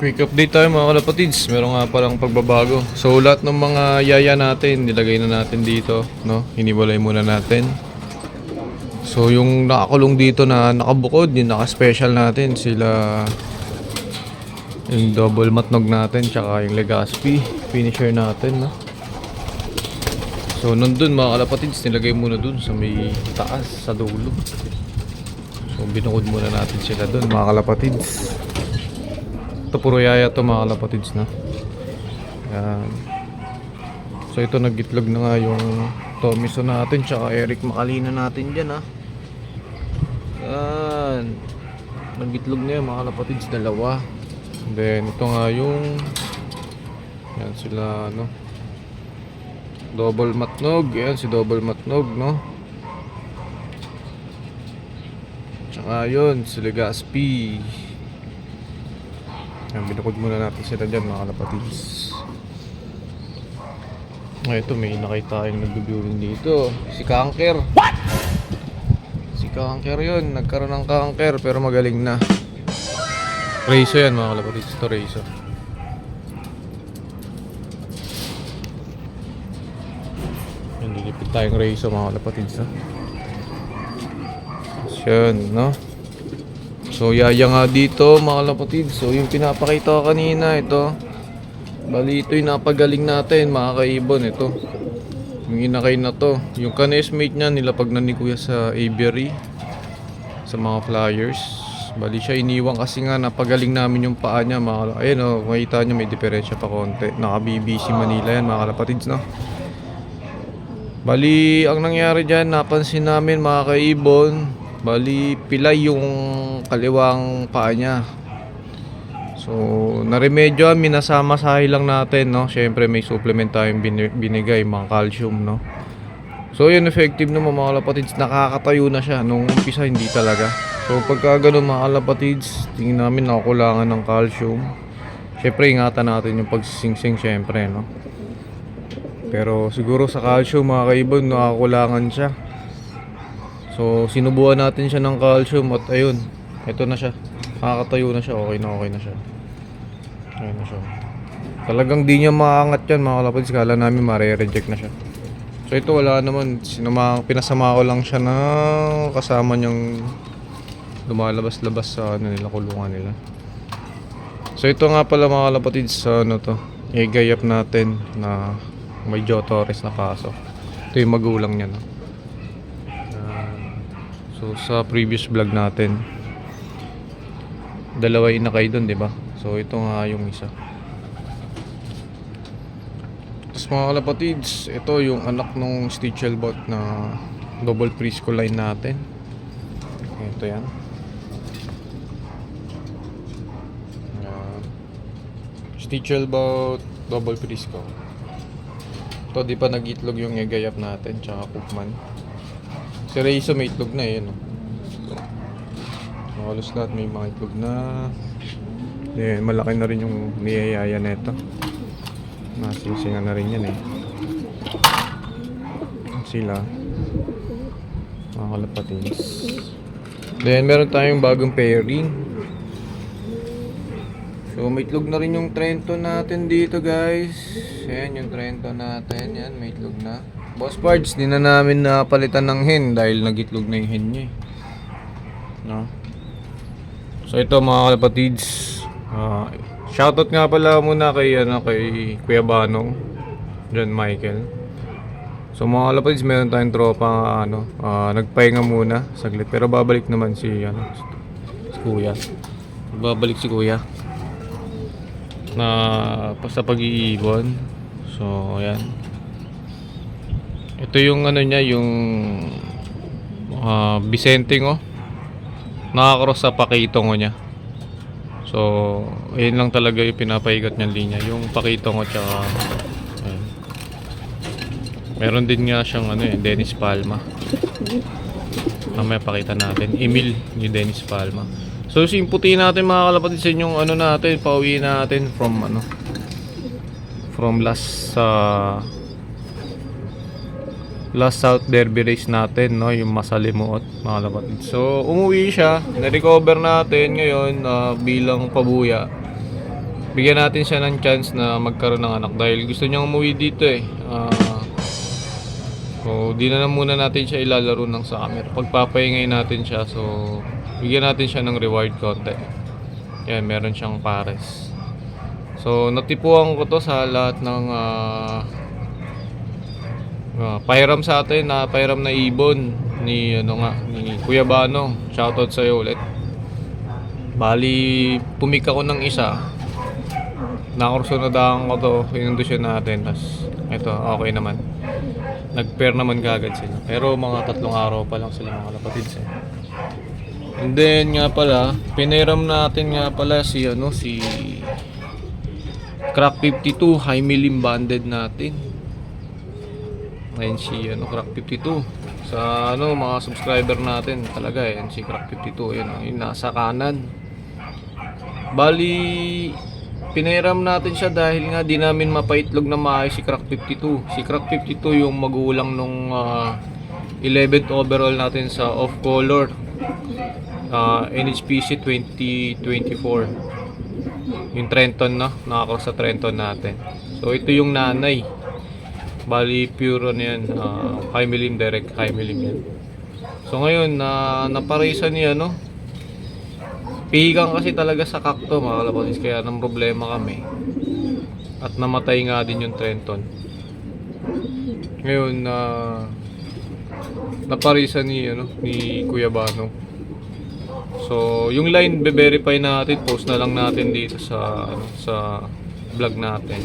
Quick update tayo mga kalapatids. Meron nga palang pagbabago. So lahat ng mga yaya natin, nilagay na natin dito, no? Hiniwalay muna natin. So yung nakakulong dito na nakabukod, yung naka-special natin, sila yung double matnog natin, tsaka yung Legazpi finisher natin, no? So nandun mga kalapatids, nilagay muna dun sa may taas, sa dulo. So binukod muna natin sila dun mga kalapatids. Ito puro yaya to mga kalapatids na. Yan. So ito nagitlog na nga yung Tomiso natin tsaka Eric Makalina natin dyan ha. Yan. Nagitlog na yun mga kalapatids, dalawa. Then ito nga yung yan sila no. Double matnog. Yan si double matnog no. Tsaka yun si Legazpi. Yan, binukod muna natin sila dyan mga kalapatids. Ito may nakita tayong nag-viewing dito. Si Kanker. What? Si Kanker yun. Nagkaroon ng Kanker pero magaling na. Reiso yan mga kalapatids. Ito Reiso. Yan, lilipit tayong Reiso mga kalapatids ha. Yan no. So yaya nga dito mga kalapatids. So yung pinapakita ko kanina ito. Bali ito yung napagaling natin mga kaibon. Ito yung inakay na to. Yung ka-nestmate niya nilapag na ni kuya sa aviary, sa mga flyers. Bali siya iniwan kasi nga napagaling namin yung paa niya mga. Ayun o, makita nyo may diferensya pa konti. Naka BBC Manila yan mga kalapatids no. Bali ang nangyari dyan, napansin namin mga kaibon, bali pilay yung kaliwang paa niya. So naremedyo, minasama-sahi lang natin no. Syempre may supplement tayong binigay, mga calcium no. So yun, effective naman mga kalapatids. Nakakatayo na siya. Nung umpisa hindi talaga. So pagka ganun mga kalapatids, tingin namin nakukulangan ng calcium. Syempre ingatan natin yung pagsisingsing syempre no. Pero siguro sa calcium mga kaibon, nakakulangan siya. So sinubuan natin siya ng calcium at ayun, ito na siya. Nakakatayo na siya, okay na siya. Ayun na siya. Talagang di niya maangat yan mga kalapatids. Kala namin mare-reject na siya. So ito wala naman, pinasama ko lang siya na kasama niyang lumalabas-labas sa ano nila, kulungan nila. So ito nga pala mga kalapatids, sa ano to, i-gayap natin na may Joe Torres na kaso. Ito yung magulang niya no? So sa previous vlog natin, dalawa inakay doon, di ba? So ito nga yung isa. Tapos mga kalapatids, ito yung anak nung Stichelbot na double Prisco line natin. Ito yan. Stichelbot double Prisco. Ito di pa nag-itlog yung egayap natin, tsaka Cookman. Si Reiso may itlog na eh, no? Halos lahat may mga itlog na. Then, malaki na rin yung niyayaya neto. Nasisingan na rin yan eh. Sila mga kalapatids. Then meron tayong bagong pairing. So may itlog na rin yung Trento natin dito guys. Ayan yung Trento natin. Yan, may itlog na. Boss parts, di na namin napalitan ng hen dahil nagitlog na yung hen niya eh. No? So ito mga kalapatids, shoutout nga pala muna kay Kuya Banong, John Michael. So mga kalapatids, meron tayong tropa nagpahinga muna saglit pero babalik naman si Kuya. Babalik si Kuya na sa pag-iibon. So ayan. Ito yung niya, yung Vicente nakakross sa pakitongo niya. So ayun lang talaga yung pinapahigat niyang linya, yung pakitongo tsaka ayun. Meron din nga siyang Dennis Palma. Mamaya pakita natin Emil ni Dennis Palma. So simputin natin mga kalapatids yung natin, pauwi natin from last South Derby race natin, no, yung Masalimuot mga kalapatids. So umuwi siya, na-recover natin ngayon bilang pabuya. bigyan natin siya ng chance na magkaroon ng anak dahil gusto niyang umuwi dito eh. So di na lang muna natin siya ilalaro ng summer. Pagpapahingay natin siya, so bigyan natin siya ng reward konti. Yan, meron siyang pares. So natipuan ko to sa lahat ng pahiram sa atin na pahiram na ibon ni ni Kuya Bano. Shoutout sa iyo ulit. Bali pumik ako ng isa. Nakursunadahan ko to, inundusyon natin. Tas ito, okay naman. Nag-pair naman kagad sila. Pero mga 3 araw pa lang sila mga kapatids eh. And then nga pala, pinahiram natin nga pala si Crack 52 high milim banded natin. Ayun si Crack 52. Sa mga subscriber natin talaga yan si Crack 52. Ayun, nasa kanan. Bali pinahiram natin siya dahil nga di namin mapaitlog na maayos si Crack 52. Si Crack 52 yung magulang nung 11th overall natin sa off color NHPC 2024. Yung Trenton nakakross sa Trenton natin. So ito yung nanay. Bali pure yan, high milim, direct high milim yan. So ngayon naparisan niya pihigan kasi talaga sa kakto mga kalapatid, kaya nang problema kami. At namatay nga din yung Trenton. Ngayon naparisan ni Kuya Bano. So yung line be-verify natin, post na lang natin dito sa vlog natin.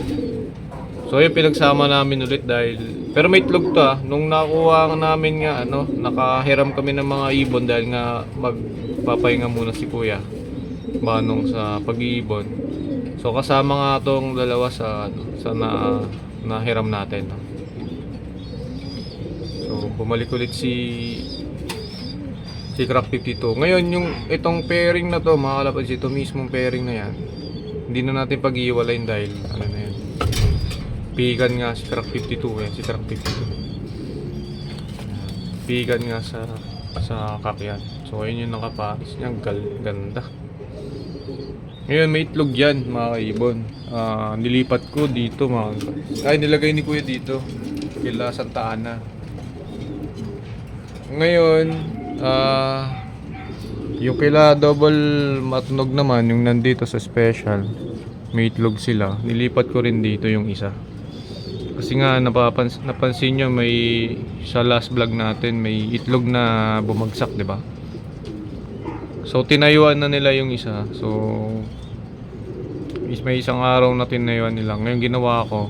So yung pinagsama namin ulit dahil pero may itlog to nung nakuha namin nga nakahiram kami ng mga ibon dahil nga magpapahinga muna si Kuya Banong sa pag-iibon. So kasama nga tong dalawa sa nahiram natin. So bumalik ulit si Crack 52. Ngayon yung itong pairing na to mga kalapad, ito mismong pairing na yan hindi na natin pag-iiwalayin dahil na yan, pigan nga si Crack 52 yan, si Crack 52 pigan nga sa kakyan. So ayun yung nakaparis niya, ganda. Ngayon may itlog yan mga kaibon. Nilipat ko dito nilagay ni Kuya dito kila Santa Ana. Ngayon yung kila double matnog naman, yung nandito sa special may itlog sila, nilipat ko rin dito yung isa kasi nga napansin nyo may sa last vlog natin may itlog na bumagsak, di ba? So tinayuan na nila yung isa. So may isang araw na tinayuan nila. Ngayon ginawa ko,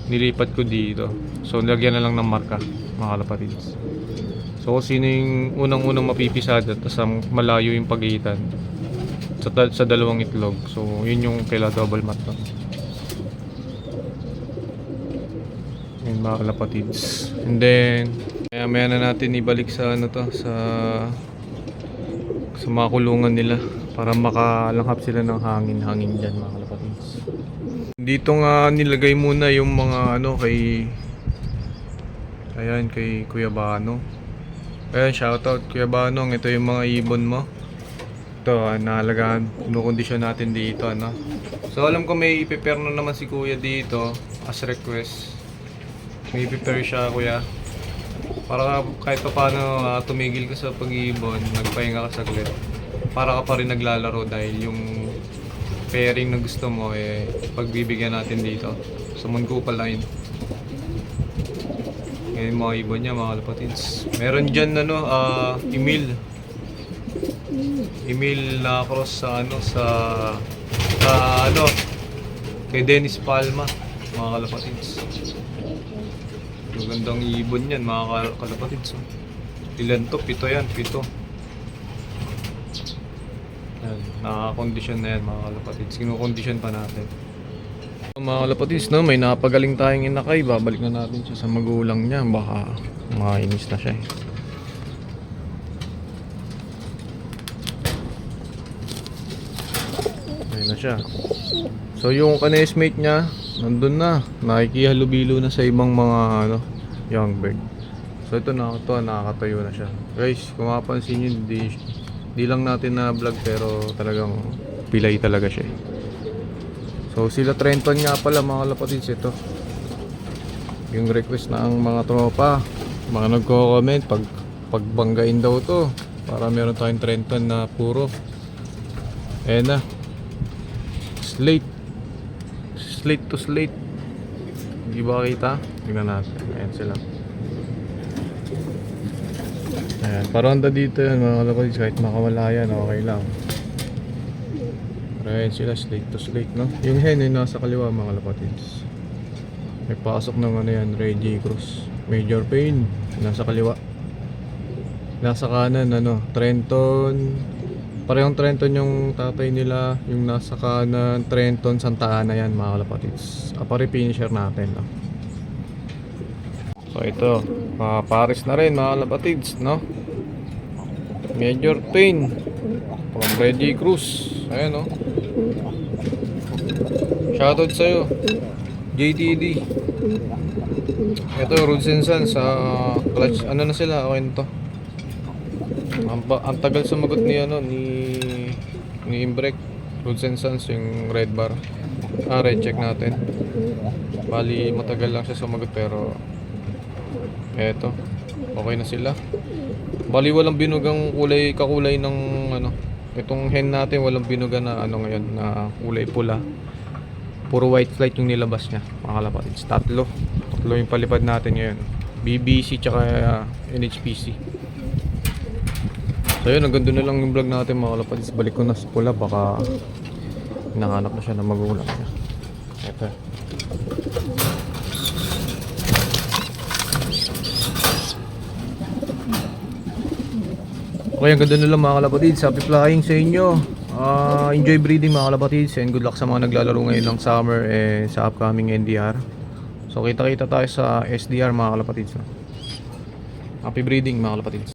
nilipat ko dito. So lagyan na lang ng marka mga kalapatids. So sino yung unang-unang mapipisada tapos malayo yung pagitan sa dalawang itlog. So yun yung kaila double mat to. Yun mga kalapatids. And then maya na natin ibalik sa sa mga kulungan nila para makalanghap sila ng hangin dyan mga kalapatids. Dito nga nilagay muna yung mga kay Kuya Bano. Ayan, shoutout Kuya Bano, ito yung mga ibon mo. Ito, nahalagaan, kinukondisyon natin dito So alam ko may i-prepare na naman si Kuya dito as request. May i-prepare siya Kuya para kahit pa paano tumigil ka sa pag-iibon, nagpahinga ka saglit, para ka pa rin naglalaro dahil yung pairing na gusto mo pagbibigyan natin dito sa Moncupa line. Ngayon mga ibon niya mga kalapatids, meron dyan Emil na cross sa kay Dennis Palma mga kalapatids. Magandang ibon yan mga kalapatids. Ilan to? 7 yan, 7. Yan, nakakondisyon na yan mga kalapatids. Kinukondisyon pa natin. Mga kalapatids, may napagaling tayong inakay. Babalik na natin siya sa magulang niya. Baka mainis na siya Ayun na siya. So yung ka-nestmate niya nandun na, nakikihalubilo na sa ibang mga young bird. So ito nakakatayo na siya. Guys, kung mapapansin nyo, di lang natin na vlog pero talagang pilay talaga siya. So sila Trenton nga pala mga kalapatids, ito yung request ng mga tropa, mga nagko-comment pagbanggain daw to para meron tayong Trenton na puro. Ayan na, slate to slate. Hindi ba kita? Tingnan natin. Ayan sila. Ayan, paranda dito yan mga kalapatids, kahit makawala yan okay lang. Pero ayan sila, slate to slate, no? Yung hen ay nasa kaliwa mga kalapatids. May pasok ng ano yan, Reggie Cruz. Major Pain, nasa kaliwa. Nasa kanan, ano, Trenton. Parehong Trenton yung tatay nila. Yung nasa kanan, Trenton, Santa Ana yan mga kalapatids. Apari finisher natin, no? So ito, mga Paris na rin mga kalapatids, no? Major Pain from Reggie Cruz. Ayan, no? Shoutout sa'yo, JTD. Ito, Roots and Sons sa clutch. Ano na sila? Okay na to. Ang tagal sumagot ni ano ni Imbrek. Roots and Sons yung red bar. Red check natin. Bali matagal lang siya sumagot pero eto, okay na sila. Bali walang binugang kakulay ng ano. Itong hen natin walang binuga na ano ngayon na kulay pula. Puro white flight yung nilabas niya mga kalapatids. Tatlo yung palipad natin ngayon, BBC tsaka NHPC. So yun, hanggang doon na lang yung vlog natin mga kalapatids. Balik ko na sa pula, baka hinahanap na siya ng magulang niya. Ito. Okay, hanggang doon na lang mga kalapatids. Happy flying sa inyo. Enjoy breeding mga kalapatids, and good luck sa mga naglalaro ngayon ng summer sa upcoming NDR. So kita-kita tayo sa SDR mga kalapatids. Happy breeding mga kalapatids.